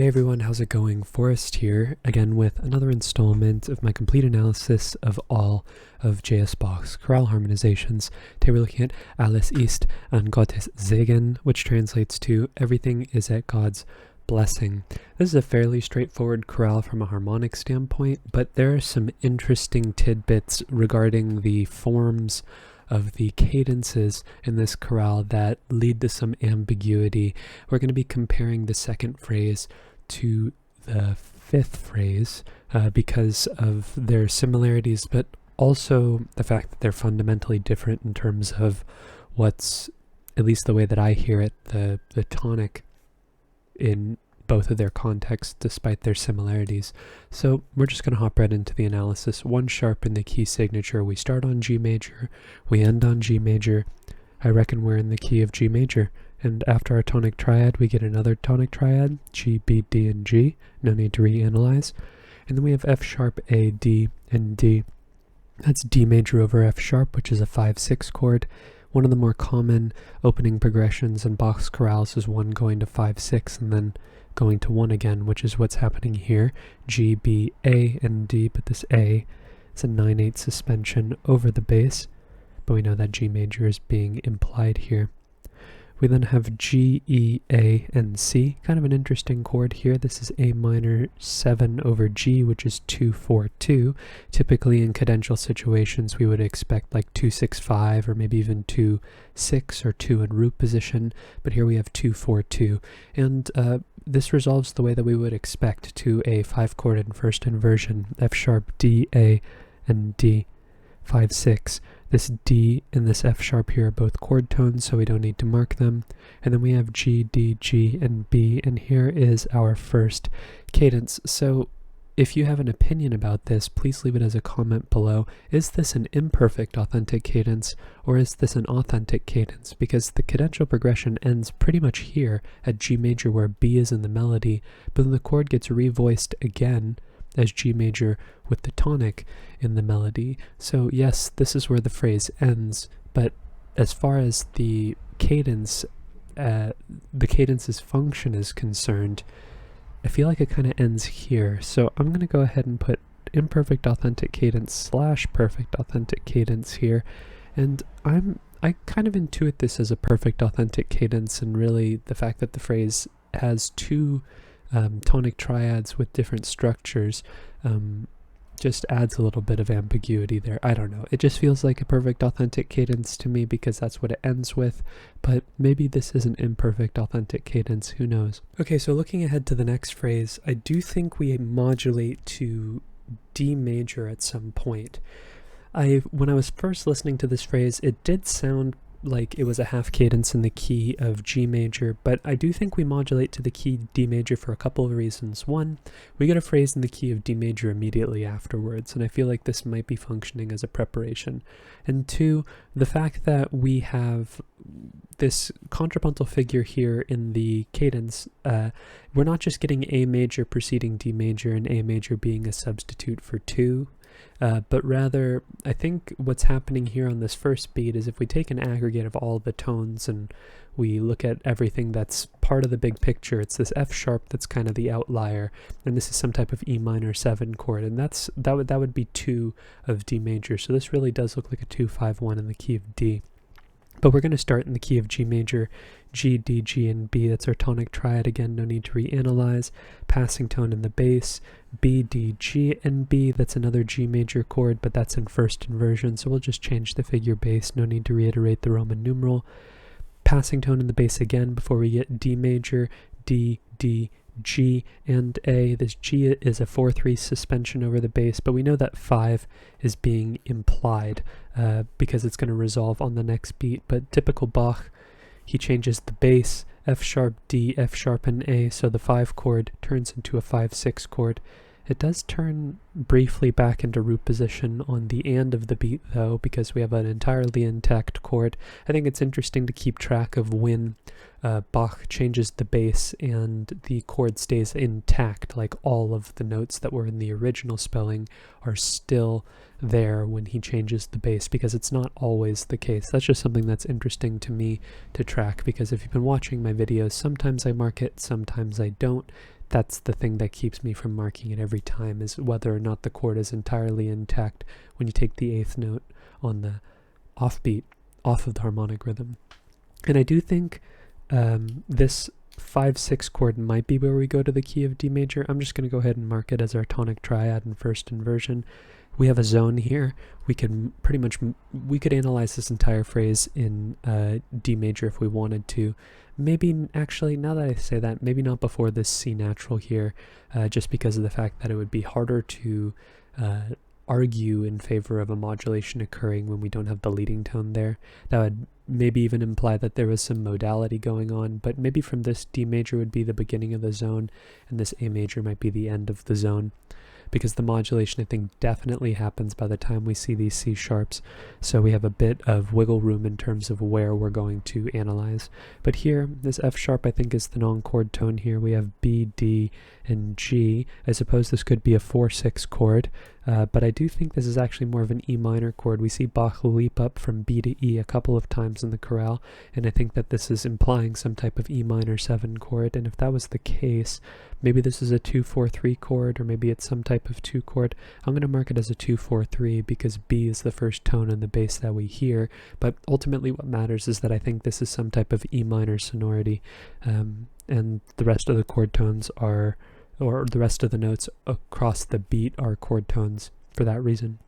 Hey everyone, how's it going? Forrest here, again with another installment of my complete analysis of all of J.S. Bach's chorale harmonizations. Today we're looking at Alles ist an Gottes Segen, which translates to everything is at God's blessing. This is a fairly straightforward chorale from a harmonic standpoint, but there are some interesting tidbits regarding the forms of the cadences in this chorale that lead to some ambiguity. We're going to be comparing the second phrase to the fifth phrase because of their similarities, but also the fact that they're fundamentally different in terms of what's, at least the way that I hear it, the tonic in both of their contexts despite their similarities. So we're just going to hop right into the analysis. 1 sharp in the key signature. We start on G major, we end on G major. I reckon we're in the key of G major. And after our tonic triad, we get another tonic triad, G, B, D, and G. No need to reanalyze. And then we have F sharp, A, D, and D. That's D major over F sharp, which is a 5-6 chord. One of the more common opening progressions in Bach's chorales is 1 going to 5-6 and then going to 1 again, which is what's happening here. G, B, A, and D, but this A is a 9/8 suspension over the bass, but we know that G major is being implied here. We then have G, E, A, and C. Kind of an interesting chord here. This is A minor 7 over G, which is 2-4-2. Typically in cadential situations, we would expect like 2-6-5 or maybe even 2-6 or 2 in root position, but here we have 2-4-2. And this resolves the way that we would expect to a 5-chord in first inversion, F sharp, D, A, and D, 5-6. This D and this F sharp here are both chord tones, so we don't need to mark them. And then we have G, D, G, and B, and here is our first cadence. So if you have an opinion about this, please leave it as a comment below. Is this an imperfect authentic cadence, or is this an authentic cadence? Because the cadential progression ends pretty much here at G major where B is in the melody, but then the chord gets revoiced again as G major with the tonic in the melody. So yes, this is where the phrase ends, but as far as the cadence's function is concerned, I feel like it kind of ends here. So I'm going to go ahead and put imperfect authentic cadence / perfect authentic cadence here, and I kind of intuit this as a perfect authentic cadence, and really the fact that the phrase has 2 tonic triads with different structures just adds a little bit of ambiguity there. I don't know. It just feels like a perfect authentic cadence to me because that's what it ends with, but maybe this is an imperfect authentic cadence. Who knows? Okay, so looking ahead to the next phrase, I do think we modulate to D major at some point. When I was first listening to this phrase, it did sound like it was a half cadence in the key of G major, but I do think we modulate to the key D major for a couple of reasons. 1, we get a phrase in the key of D major immediately afterwards, and I feel like this might be functioning as a preparation. And 2, the fact that we have this contrapuntal figure here in the cadence, we're not just getting A major preceding D major and A major being a substitute for 2, but rather, I think what's happening here on this first beat is if we take an aggregate of all the tones and we look at everything that's part of the big picture, it's this F sharp that's kind of the outlier, and this is some type of E minor 7 chord, and that would be 2 of D major. So this really does look like a 2-5-1 in the key of D. But we're going to start in the key of G major, G, D, G, and B. That's our tonic triad again, no need to reanalyze. Passing tone in the bass, B, D, G, and B. That's another G major chord, but that's in first inversion, so we'll just change the figure bass, no need to reiterate the Roman numeral. Passing tone in the bass again before we get D major, D, D, G, and A. This G is a 4-3 suspension over the bass, but we know that 5 is being implied because it's going to resolve on the next beat. But typical Bach, he changes the bass, F sharp, D, F sharp, and A, so the 5 chord turns into a 5-6 chord. It does turn briefly back into root position on the and of the beat though, because we have an entirely intact chord. I think it's interesting to keep track of when Bach changes the bass and the chord stays intact, like all of the notes that were in the original spelling are still there when he changes the bass, because it's not always the case. That's just something that's interesting to me to track, because if you've been watching my videos, sometimes I mark it, sometimes I don't. that's the thing that keeps me from marking it every time, is whether or not the chord is entirely intact when you take the 8th note on the offbeat off of the harmonic rhythm. And I do think this 5-6 chord might be where we go to the key of D major. I'm just going to go ahead and mark it as our tonic triad in first inversion. We have a zone here. We could analyze this entire phrase in D major if we wanted to. Maybe, actually, now that I say that, maybe not before this C natural here, just because of the fact that it would be harder to argue in favor of a modulation occurring when we don't have the leading tone there. That would maybe even imply that there was some modality going on, but maybe from this D major would be the beginning of the zone, and this A major might be the end of the zone, because the modulation, I think, definitely happens by the time we see these C sharps, so we have a bit of wiggle room in terms of where we're going to analyze. But here, this F sharp, I think, is the non-chord tone here. We have B, D, and G. I suppose this could be a 4-6 chord, but I do think this is actually more of an E minor chord. We see Bach leap up from B to E a couple of times in the chorale, and I think that this is implying some type of E minor 7 chord, and if that was the case, maybe this is a 2-4-3 chord, or maybe it's some type of 2 chord. I'm going to mark it as a 2-4-3 because B is the first tone in the bass that we hear, but ultimately what matters is that I think this is some type of E minor sonority, and the rest of the chord tones are, or the rest of the notes across the beat are chord tones for that reason.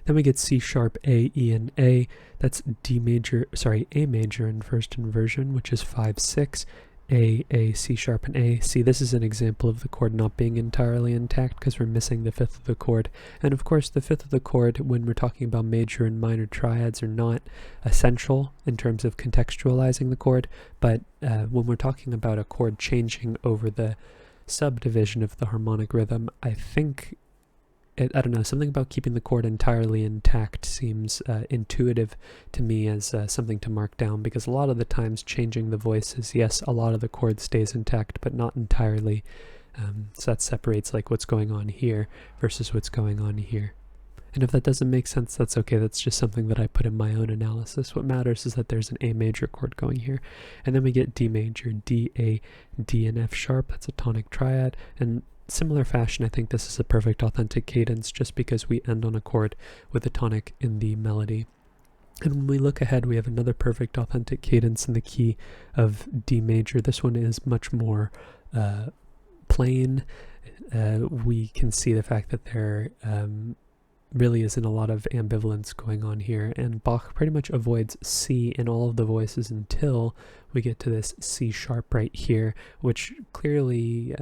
Then we get C sharp, A, E, and A. That's A major in first inversion, which is 5-6. A, C sharp, and A. See, this is an example of the chord not being entirely intact because we're missing the 5th of the chord. And of course, the 5th of the chord, when we're talking about major and minor triads, are not essential in terms of contextualizing the chord, but when we're talking about a chord changing over the subdivision of the harmonic rhythm, I think, I don't know, something about keeping the chord entirely intact seems intuitive to me as something to mark down, because a lot of the times changing the voices, yes, a lot of the chord stays intact, but not entirely. So that separates like what's going on here versus what's going on here. And if that doesn't make sense, that's okay. That's just something that I put in my own analysis. What matters is that there's an A major chord going here. And then we get D major, D, A, D, and F sharp. That's a tonic triad. And similar fashion, I think this is a perfect authentic cadence just because we end on a chord with a tonic in the melody. And when we look ahead, we have another perfect authentic cadence in the key of D major. This one is much more plain. We can see the fact that there really isn't a lot of ambivalence going on here, and Bach pretty much avoids C in all of the voices until we get to this C sharp right here, which clearly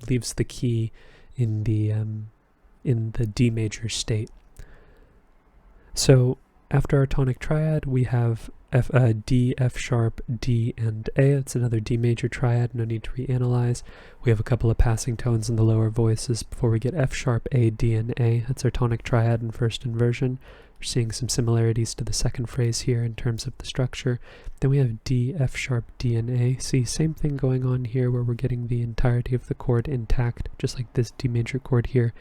leaves the key in the D major state. So after our tonic triad, we have D, F sharp, D, and A. It's another D major triad, no need to reanalyze. We have a couple of passing tones in the lower voices before we get F sharp, A, D, and A. That's our tonic triad in first inversion. We're seeing some similarities to the second phrase here in terms of the structure. Then we have D, F sharp, D, and A. See, same thing going on here where we're getting the entirety of the chord intact, just like this D major chord here.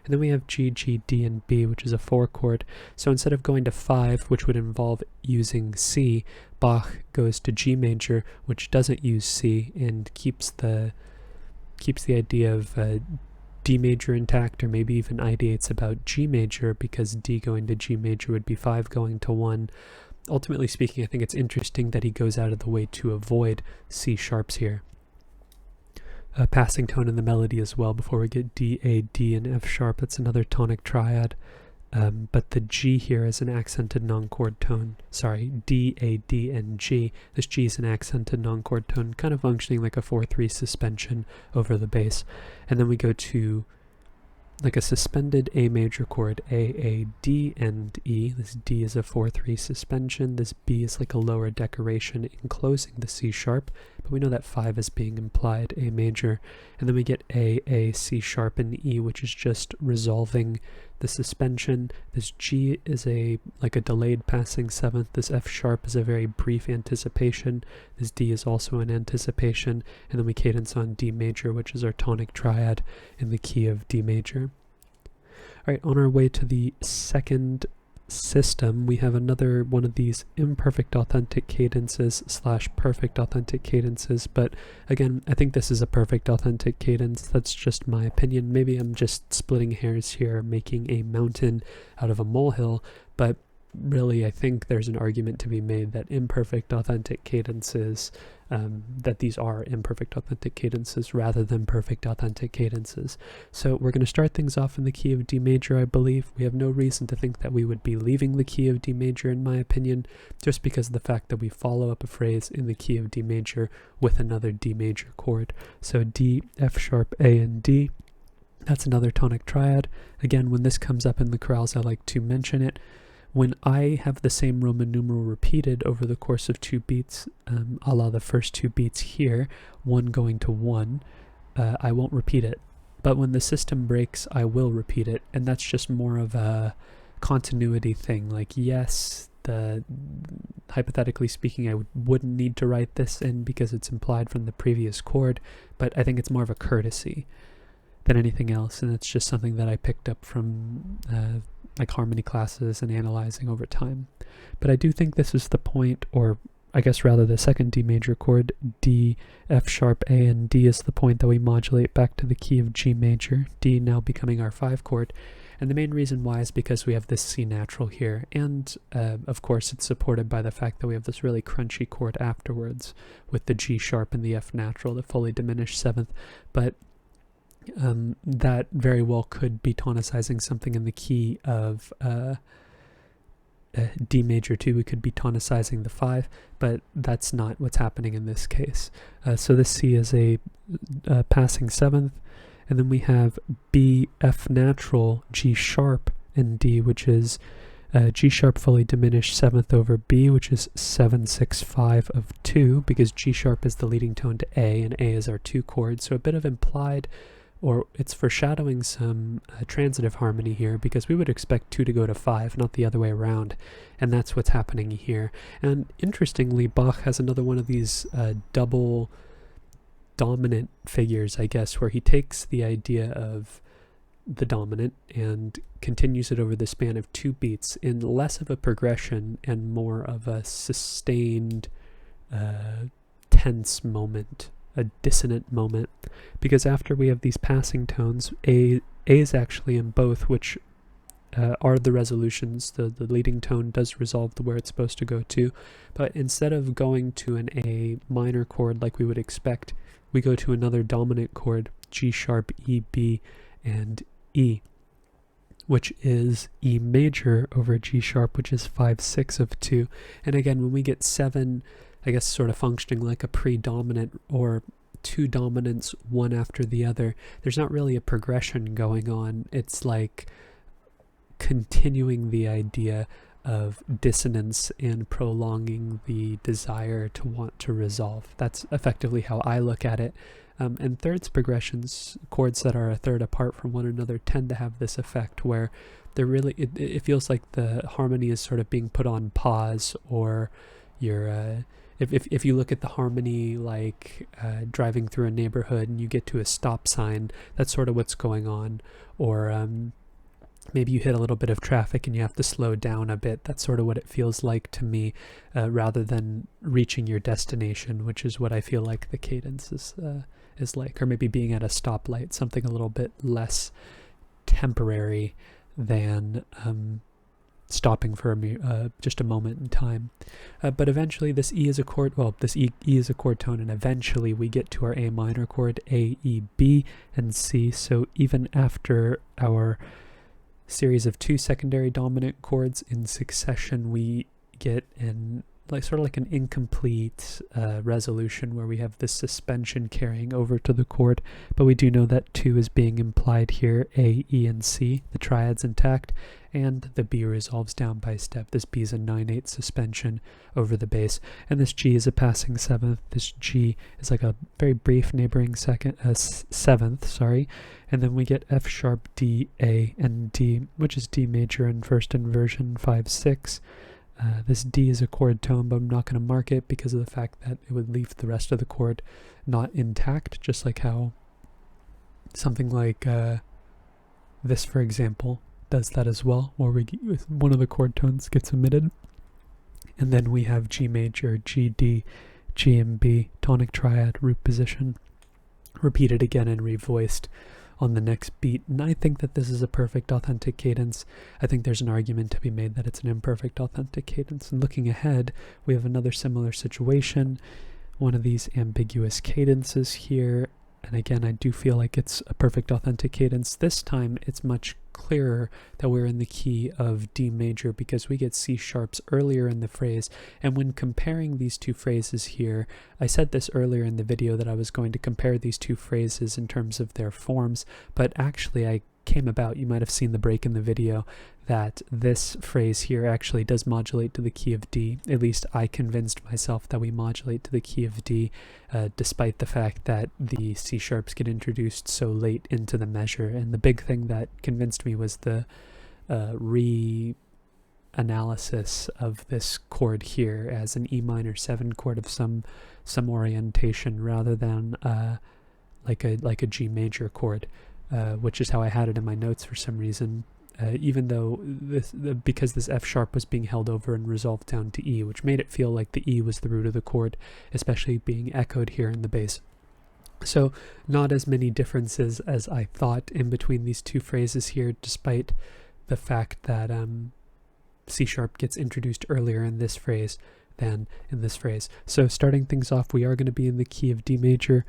And then we have G, G, D, and B, which is a 4 chord. So instead of going to 5, which would involve using C, Bach goes to G major, which doesn't use C, and keeps the idea of D major intact, or maybe even ideates about G major, because D going to G major would be 5 going to 1. Ultimately speaking, I think it's interesting that he goes out of the way to avoid C sharps here. A passing tone in the melody as well before we get D, A, D, and F sharp. That's another tonic triad. But the G here is an accented non-chord tone. Sorry, D, A, D, and G. This G is an accented non-chord tone, kind of functioning like a 4-3 suspension over the bass. And then we go to like a suspended A major chord, A, D, and E. This D is a 4-3 suspension. This B is like a lower decoration enclosing the C sharp, but we know that 5 is being implied, A major. And then we get A, C sharp, and E, which is just resolving the suspension. This G is like a delayed passing 7th. This F sharp is a very brief anticipation. This D is also an anticipation. And then we cadence on D major, which is our tonic triad in the key of D major. All right, on our way to the second system, we have another one of these imperfect authentic cadences / perfect authentic cadences, but again, I think this is a perfect authentic cadence. That's just my opinion. Maybe I'm just splitting hairs here, making a mountain out of a molehill, but really I think there's an argument to be made that imperfect authentic cadences, that these are imperfect authentic cadences rather than perfect authentic cadences. So we're going to start things off in the key of D major, I believe. We have no reason to think that we would be leaving the key of D major, in my opinion, just because of the fact that we follow up a phrase in the key of D major with another D major chord. So D, F sharp, A, and D. That's another tonic triad. Again, when this comes up in the chorales, I like to mention it. When I have the same Roman numeral repeated over the course of 2 beats, a la the first 2 beats here, 1 going to 1, I won't repeat it. But when the system breaks, I will repeat it, and that's just more of a continuity thing. Like, yes, hypothetically speaking, I wouldn't need to write this in because it's implied from the previous chord, but I think it's more of a courtesy than anything else, and it's just something that I picked up from like harmony classes and analyzing over time. But I do think this is the point, or I guess rather the second D major chord, D, F sharp, A, and D is the point that we modulate back to the key of G major, D now becoming our 5 chord. And the main reason why is because we have this C natural here, and of course it's supported by the fact that we have this really crunchy chord afterwards with the G sharp and the F natural, the fully diminished 7th. But that very well could be tonicizing something in the key of D major too. We could be tonicizing the 5, but that's not what's happening in this case. So this C is a passing 7th, and then we have B, F natural, G sharp, and D, which is G sharp fully diminished 7th over B, which is 7, 6, 5 of 2, because G sharp is the leading tone to A, and A is our 2 chord. So a bit of implied, or it's foreshadowing some transitive harmony here, because we would expect 2 to go to 5, not the other way around, and that's what's happening here. And interestingly, Bach has another one of these double dominant figures, I guess, where he takes the idea of the dominant and continues it over the span of 2 beats in less of a progression and more of a sustained tense moment, a dissonant moment, because after we have these passing tones, A is actually in both, which are the resolutions. The leading tone does resolve to where it's supposed to go to, but instead of going to an A minor chord like we would expect, we go to another dominant chord, G sharp, E, B, and E, which is E major over G sharp, which is 5, 6 of 2. And again, when we get 7, I guess sort of functioning like a predominant, or 2 dominants one after the other, there's not really a progression going on. It's like continuing the idea of dissonance and prolonging the desire to want to resolve. That's effectively how I look at it. And thirds progressions, chords that are a third apart from one another, tend to have this effect where they're really, it feels like the harmony is sort of being put on pause, or you're if you look at the harmony like driving through a neighborhood and you get to a stop sign, that's sort of what's going on. Or maybe you hit a little bit of traffic and you have to slow down a bit. That's sort of what it feels like to me, rather than reaching your destination, which is what I feel like the cadence is like. Or maybe being at a stoplight, something a little bit less temporary than stopping for just a moment in time. But eventually this E is a chord, well, this E is a chord tone, and eventually we get to our A minor chord, A, E, B, and C. So even after our series of 2 secondary dominant chords in succession, we get sort of like an incomplete resolution where we have this suspension carrying over to the chord. But we do know that 2 is being implied here, A, E, and C, the triad's intact, and the B resolves down by step. This B is a 9/8 suspension over the bass, and this G is a passing 7th. This G is like a very brief neighboring 7th, and then we get F sharp, D, A, and D, which is D major in first inversion, 5, 6. This D is a chord tone, but I'm not going to mark it because of the fact that it would leave the rest of the chord not intact, just like how something like this, for example, does that as well, where one of the chord tones gets omitted. And then we have G major, G, D, G and B, tonic triad, root position, repeated again and revoiced on the next beat. And I think that this is a perfect authentic cadence. I think there's an argument to be made that it's an imperfect authentic cadence. And looking ahead, we have another similar situation, one of these ambiguous cadences here. And again, I do feel like it's a perfect authentic cadence. This time it's much clearer that we're in the key of D major because we get C sharps earlier in the phrase. And when comparing these two phrases here, I said this earlier in the video that I was going to compare these two phrases in terms of their forms, but actually I came about, you might have seen the break in the video, that this phrase here actually does modulate to the key of D. At least I convinced myself that we modulate to the key of D, despite the fact that the C sharps get introduced so late into the measure. And the big thing that convinced me was the re-analysis of this chord here as an E minor 7 chord of some orientation rather than like a G major chord. Which is how I had it in my notes for some reason, even though because this F sharp was being held over and resolved down to E, which made it feel like the E was the root of the chord, especially being echoed here in the bass. So not as many differences as I thought in between these two phrases here, despite the fact that C sharp gets introduced earlier in this phrase than in this phrase. So starting things off, we are going to be in the key of G major.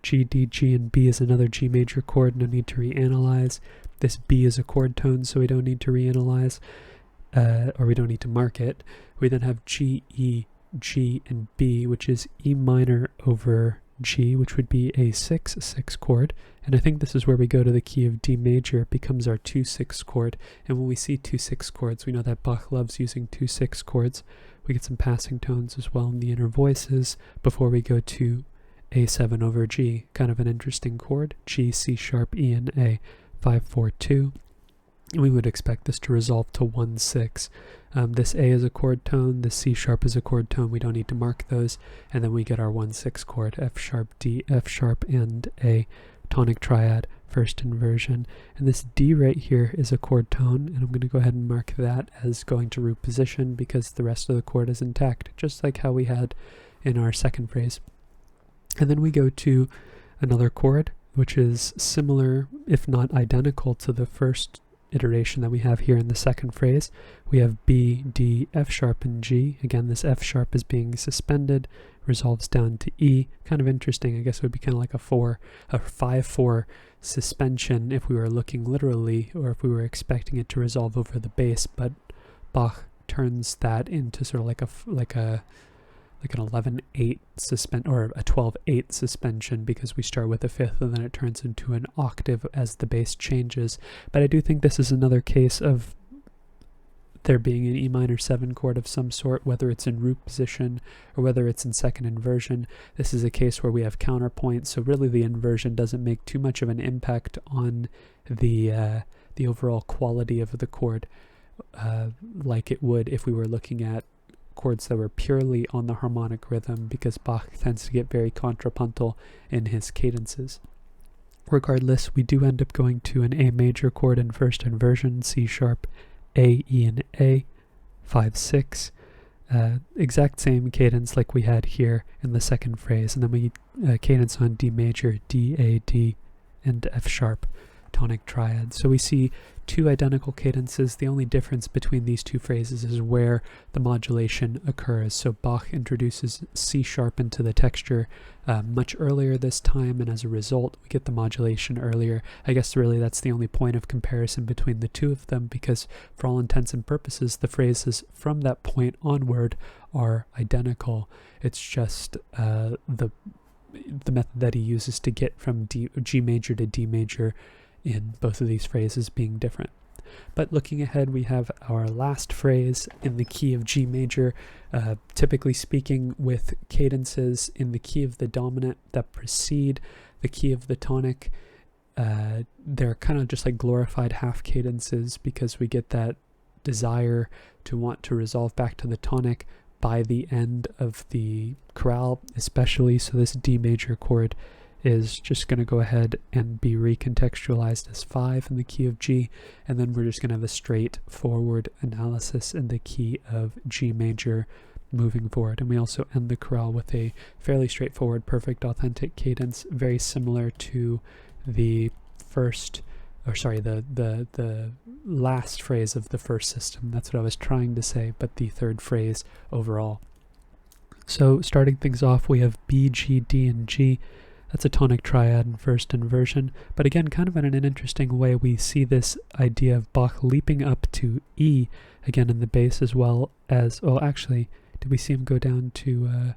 G, D, G, and B is another G major chord, no need to reanalyze. This B is a chord tone, so we don't need to reanalyze, or we don't need to mark it. We then have G, E, G, and B, which is E minor over G, which would be a 6/6 chord. And I think this is where we go to the key of D major. It becomes our 2/6 chord. And when we see 2/6 chords, we know that Bach loves using 2/6 chords. We get some passing tones as well in the inner voices before we go to A7 over G. Kind of an interesting chord. G, C sharp, E, and A. 5/4/2. And we would expect this to resolve to 1/6. This A is a chord tone, this C sharp is a chord tone, we don't need to mark those, and then we get our 1/6 chord, F sharp, D, F sharp, and A, tonic triad, first inversion. And this D right here is a chord tone, and I'm going to go ahead and mark that as going to root position because the rest of the chord is intact, just like how we had in our second phrase. And then we go to another chord, which is similar, if not identical, to the first iteration that we have here in the second phrase. We have B, D, F sharp, and G. Again, this F sharp is being suspended, resolves down to E. Kind of interesting. I guess it would be kind of like a 5/4 suspension if we were looking literally, or if we were expecting it to resolve over the bass, but Bach turns that into sort of like an 11/8 or a 12/8 suspension, because we start with a fifth and then it turns into an octave as the bass changes. But I do think this is another case of there being an E minor 7 chord of some sort, whether it's in root position or whether it's in second inversion. This is a case where we have counterpoint, so really the inversion doesn't make too much of an impact on the overall quality of the chord, like it would if we were looking at chords that were purely on the harmonic rhythm, because Bach tends to get very contrapuntal in his cadences. Regardless, we do end up going to an A major chord in first inversion, C sharp, A, E, and A, 5/6. Exact same cadence like we had here in the second phrase, and then we cadence on D major, D, A, D, and F sharp, tonic triad. So we see two identical cadences. The only difference between these two phrases is where the modulation occurs. So Bach introduces C sharp into the texture much earlier this time, and as a result we get the modulation earlier. I guess really that's the only point of comparison between the two of them, because for all intents and purposes the phrases from that point onward are identical. It's just the method that he uses to get from G major to D major in both of these phrases being different. But looking ahead, we have our last phrase in the key of G major, typically speaking with cadences in the key of the dominant that precede the key of the tonic. They're kind of just like glorified half cadences, because we get that desire to want to resolve back to the tonic by the end of the chorale especially. So this D major chord is just going to go ahead and be recontextualized as 5 in the key of G, and then we're just going to have a straightforward analysis in the key of G major moving forward. And we also end the chorale with a fairly straightforward perfect authentic cadence, very similar to the the last phrase of the first system. That's what I was trying to say, but the third phrase overall. So starting things off, we have B, G, D, and G. That's a tonic triad in first inversion, but again, kind of in an interesting way, we see this idea of Bach leaping up to E, again in the bass, as well as, oh actually, did we see him go down to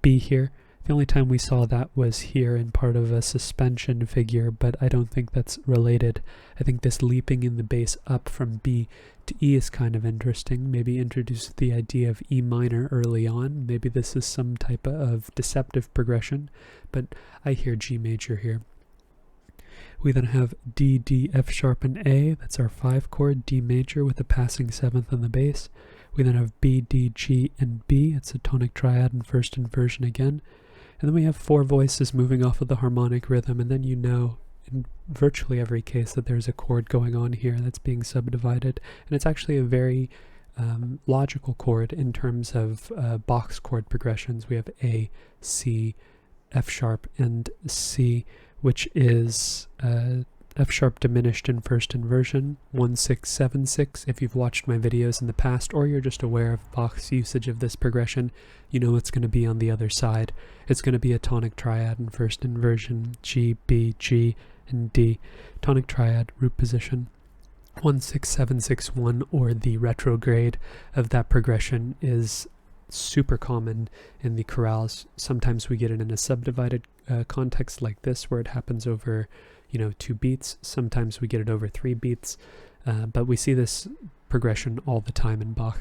B here? The only time we saw that was here in part of a suspension figure, but I don't think that's related. I think this leaping in the bass up from B to E is kind of interesting. Maybe introduce the idea of E minor early on. Maybe this is some type of deceptive progression, but I hear G major here. We then have D, D, F sharp, and A. That's our 5 chord, D major with a passing 7th on the bass. We then have B, D, G, and B. It's a tonic triad in first inversion again. And then we have 4 voices moving off of the harmonic rhythm, and then you know in virtually every case that there's a chord going on here that's being subdivided. And it's actually a very logical chord in terms of Bach's chord progressions. We have A, C, F sharp, and C, which is F sharp diminished in first inversion, 1, 6, 7, 6. If you've watched my videos in the past, or you're just aware of Bach's usage of this progression, you know it's going to be on the other side. It's going to be a tonic triad in first inversion, G, B, G, and D. Tonic triad, root position, 1, 6, 7, 6, 1, or the retrograde of that progression is super common in the chorales. Sometimes we get it in a subdivided context like this, where it happens over 2 beats. Sometimes we get it over 3 beats, but we see this progression all the time in Bach.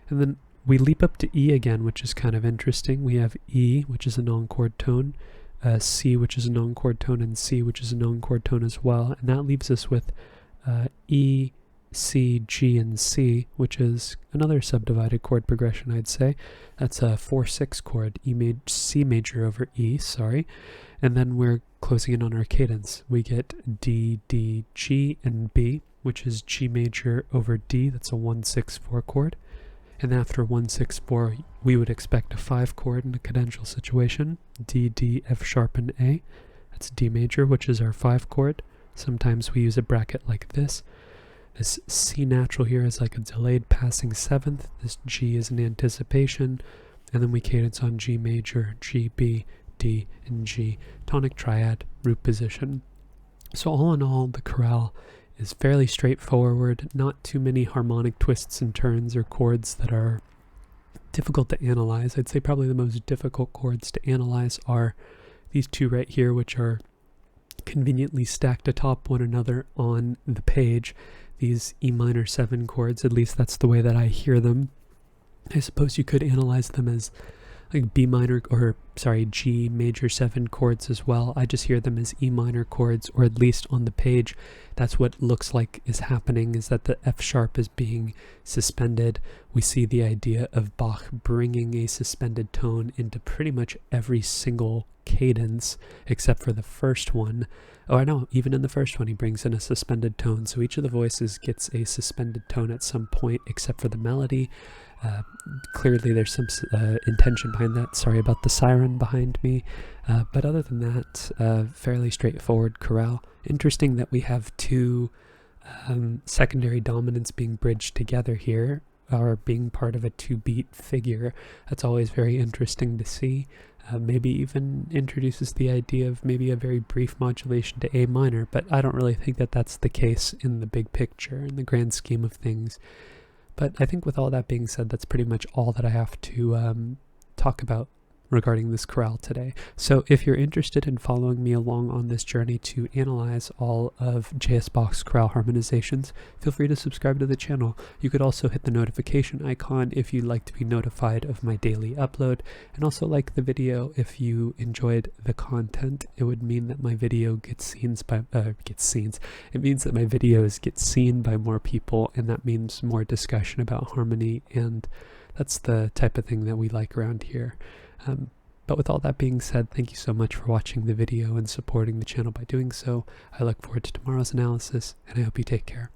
And then we leap up to E again, which is kind of interesting. We have E, which is a non-chord tone, C, which is a non-chord tone, and C, which is a non-chord tone as well. And that leaves us with E, C, G, and C, which is another subdivided chord progression, I'd say. That's a 4-6 chord, C major over E, sorry. And then we're closing in on our cadence. We get D, D, G, and B, which is G major over D. That's a 1-6-4 chord. And after 1-6-4, we would expect a 5 chord in a cadential situation. D, D, F sharp, and A. That's D major, which is our 5 chord. Sometimes we use a bracket like this. This C natural here is like a delayed passing 7th. This G is an anticipation. And then we cadence on G major, G, B, D, and G. Tonic triad, root position. So all in all, the chorale is fairly straightforward. Not too many harmonic twists and turns or chords that are difficult to analyze. I'd say probably the most difficult chords to analyze are these 2 right here, which are conveniently stacked atop one another on the page. These E minor 7 chords, at least that's the way that I hear them. I suppose you could analyze them as like G major 7 chords as well. I just hear them as E minor chords, or at least on the page, that's what looks like is happening, is that the F sharp is being suspended. We see the idea of Bach bringing a suspended tone into pretty much every single cadence except for the first one. Oh, I know, even in the first one he brings in a suspended tone, so each of the voices gets a suspended tone at some point except for the melody. Clearly there's some intention behind that. Sorry about the siren behind me. But other than that, fairly straightforward chorale. Interesting that we have 2 secondary dominants being bridged together here, or being part of a 2-beat figure. That's always very interesting to see. Maybe even introduces the idea of maybe a very brief modulation to A minor, but I don't really think that that's the case in the big picture, in the grand scheme of things. But I think with all that being said, that's pretty much all that I have to talk about regarding this chorale today. So if you're interested in following me along on this journey to analyze all of J.S. Bach's chorale harmonizations, feel free to subscribe to the channel. You could also hit the notification icon if you'd like to be notified of my daily upload, and also like the video if you enjoyed the content. It would mean that my video It means that my videos get seen by more people, and that means more discussion about harmony, and that's the type of thing that we like around here. But with all that being said, thank you so much for watching the video and supporting the channel by doing so. I look forward to tomorrow's analysis, and I hope you take care.